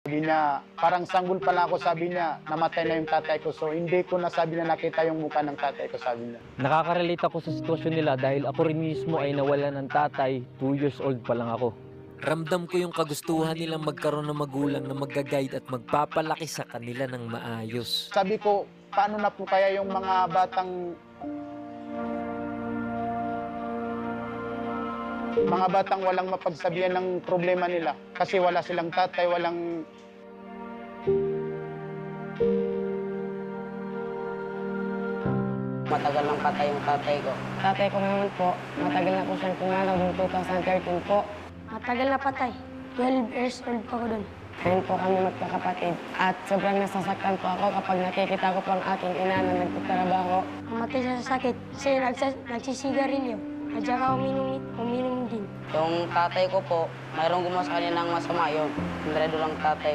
Sabi niya, parang sanggol pa lang ako, sabi niya, namatay na yung tatay ko. So hindi ko na sabi na nakita yung mukha ng tatay ko, sabi niya. Nakaka-relate ako sa sitwasyon nila dahil ako rin mismo ay nawalan ng tatay, 2 years old pa lang ako. Ramdam ko yung kagustuhan nilang magkaroon ng magulang na magga-guide at magpapalaki sa kanila ng maayos. Sabi ko, paano na po kaya yung mga batang walang mapagsabihan ng problema nila kasi wala silang tatay, walang... Matagal nang patay yung tatay ko. Tatay ko naman po, matagal na po siyang pumanaw noong 2013 po. Matagal na patay. 12 years old pa ko doon. Ngayon po kami magkakapatid. At sobrang nasasaktan po ako kapag nakikita ko po ang aking ina na nagtatrabaho. Namatay siya sa sakit kasi nagsisigarilyo. At saka uminom din. Yung tatay ko po, mayroong gumawa sa kanya ng masama yun. Hindi lang tatay